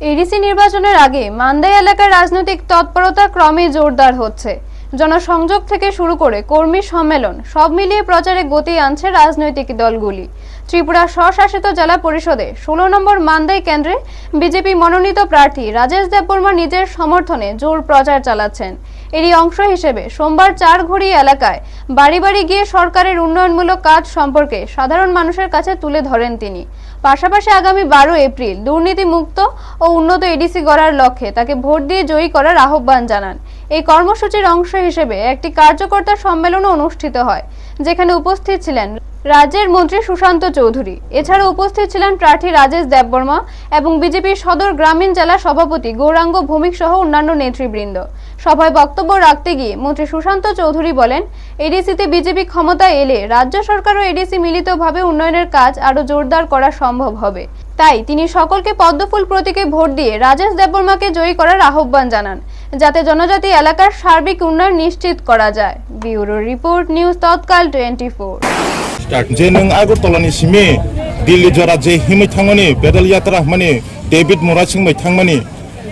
ADC নির্বাচনের আগে মান্দাই এলাকার রাজনৈতিক তৎপরতা ক্রমে জোরদার হচ্ছে। জনসংযোগ থেকে শুরু করে কর্মী সম্মেলন সব মিলিয়ে প্রচারে গতি আনছে রাজনৈতিক দলগুলি। ত্রিপুরা স্বশাসিত জেলা পরিষদে 16 নম্বর মান্দাই কেন্দ্রে বিজেপি মনোনীত প্রার্থী রাজেশ দেববর্মা নিজের সমর্থনে জোর প্রচার চালাচ্ছেন। এরই অংশ হিসেবে সোমবার চারঘড়ি এলাকায় বাড়ি বাড়ি গিয়ে সরকারের উন্নয়নমূলক কাজ সম্পর্কে সাধারণ মানুষের কাছে তুলে ধরেন তিনি। পাশাপাশি আগামী 12 এপ্রিল দুর্নীতি মুক্ত ও উন্নত এডিসি গড়ার লক্ষ্যে তাকে ভোট দিয়ে জয়ী করার আহ্বান জানান। এই কর্মসূচির অংশ হিসেবে একটি কার্যকর্তা সম্মেলনও অনুষ্ঠিত হয়, যেখানে উপস্থিত ছিলেন রাজ্যের মন্ত্রী সুশান্ত চৌধুরী। এছাড়া উপস্থিত ছিলেন প্রার্থী রাজেশ দেববর্মা এবং বিজেপির সদর গ্রামীণ জেলা সভাপতি গৌরাঙ্গ ভৌমিক সহ অন্যান্য নেতৃবৃন্দ। সভায় বক্তব্য রাখতে গিয়ে মন্ত্রী সুশান্ত চৌধুরী বলেন, এডিসিতে বিজেপি ক্ষমতায় এলে রাজ্য সরকার ও এডিসি মিলিতভাবে উন্নয়নের কাজ আরো জোরদার করা সম্ভব হবে। তাই তিনি সকলকে পদ্মফুল প্রতীকে ভোট দিয়ে রাজেশ দেববর্মাকে জয়ী করার আহ্বান জানান, যাতে জনজাতি এলাকার সার্বিক উন্নয়ন নিশ্চিত করা যায়। ব্যুরো রিপোর্ট, নিউজ তৎকাল 24। যে নং আগরতলাनि सिमे दिल्ली जरा जे हिमै थांमानि पेडेल यात्रा माने डेभिड मोरा सिंमै थांमानि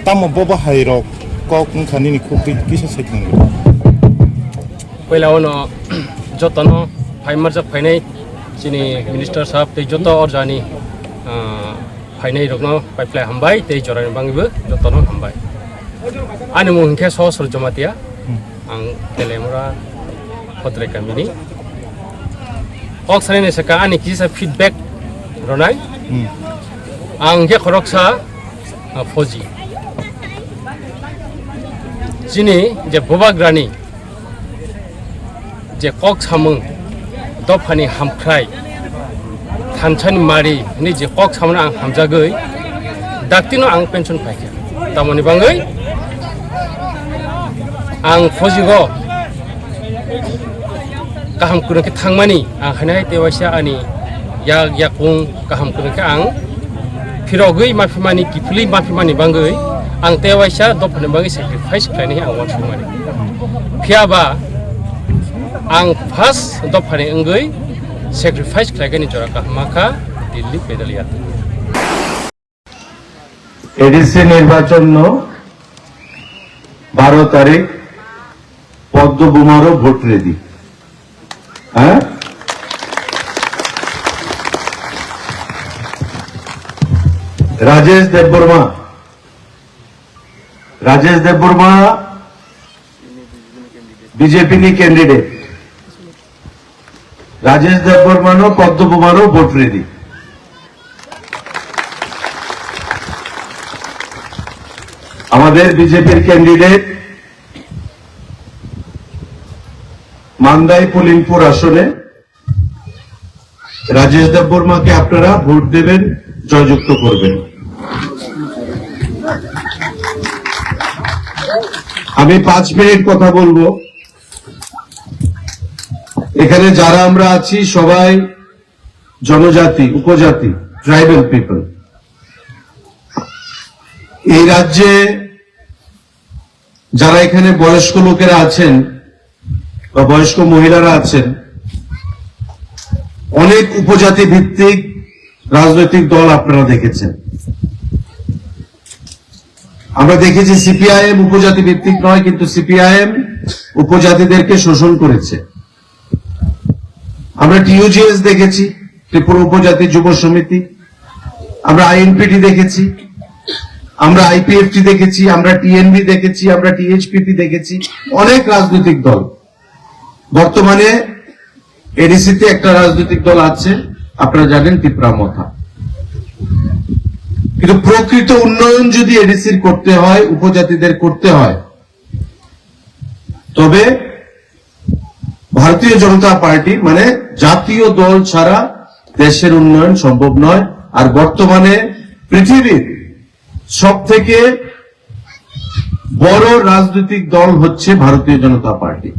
ताम बबा हाइरक कक खानिनि खुबि किसा साइथांनि पहिलावनो जतनो फाइमार जा फाइनाय जिनि मिनिस्टार साहब ते जत अरजानि फाइनाय रकनो पाइपलाइन हामबाय ते जरानि बांगिबो जतनो हामबाय आनि मुंखे सहस्र जमातिया आं तेलेमरा पत्रे कामिनि अक्सरने सका आनि किसा फीडबैक रनाय आं के खरकसा फौजी जिनि जे बबाग्रानि जे कक सामं दफानि हामख्राय थानसानि मारि नि जे कक सामन आं हामजागै दाक्तिनो आं पेन्सन पाइखे तामनि बांगै आं फौजिगो गाहाम कुनके थांमानि आं हानाय तेवाइसा आनि याकुं गाहाम कुनके आं फिरगै माफिमानि किफुलि माफिमानि बांगै आं तेवाइसा दफानि बांगै सेक्रिफाइस खालायनि आं वानसुमानि फियाबा आं फार्स्ट दफानि अंगै सेक्रिफाइस खालायगैनि जरा काहमाखा दिल्ली पेडेल यात्रा एडिसि निर्वाचन 12 तारीख पद्मबुमारो भोट रेडी राजेश देबबर्मा बीजेपी नी कैंडिडेट राजेश देबबर्मा नो पद्मबुमारो भोट रेडी আমাদের বিজেপির ক্যান্ডিডেট মান্দাই পুলিনপুর আসনে রাজেশ দেববর্মাকে আপনারা ভোট দেবেন, জয়যুক্ত করবেন। আমি 5 মিনিট কথা বলবো। এখানে যারা আমরা আছি সবাই জনজাতি, উপজাতি, ট্রাইবাল পিপল। এই রাজ্যে যারা এখানে বয়স্ক লোকেরা আছেন বা বয়স্ক মহিলারা আছেন, অনেক উপজাতি ভিত্তিক রাজনৈতিক দল আপনারা দেখেছেন। আমরা দেখেছি সিপিআইএম উপজাতি ভিত্তিক নয়, কিন্তু সিপিআইএম উপজাতিদেরকে শোষণ করেছে। আমরা টিইউজিএস দেখেছি, ত্রিপুরা উপজাতি যুব সমিতি, আমরা আইএনপিটি দেখেছি, আমরা আইপিএফটি দেখেছি, আমরা টিএনবি দেখেছি, আমরা টিএইচপিপি দেখেছি, অনেক রাজনৈতিক দল। বর্তমানে এডিসিতে একটা রাজনৈতিক দল আছে, আপনারা জানেন, ত্রিপুরা মথা। কিন্তু প্রকৃত উন্নয়ন যদি এডিসির করতে হয়, উপজাতিদের করতে হয়, তবে ভারতীয় জনতা পার্টি মানে জাতীয় দল ছাড়া দেশের উন্নয়ন সম্ভব নয়। আর বর্তমানে পৃথিবীর সবথেকে বড় রাজনৈতিক দল হচ্ছে ভারতীয় জনতা পার্টি।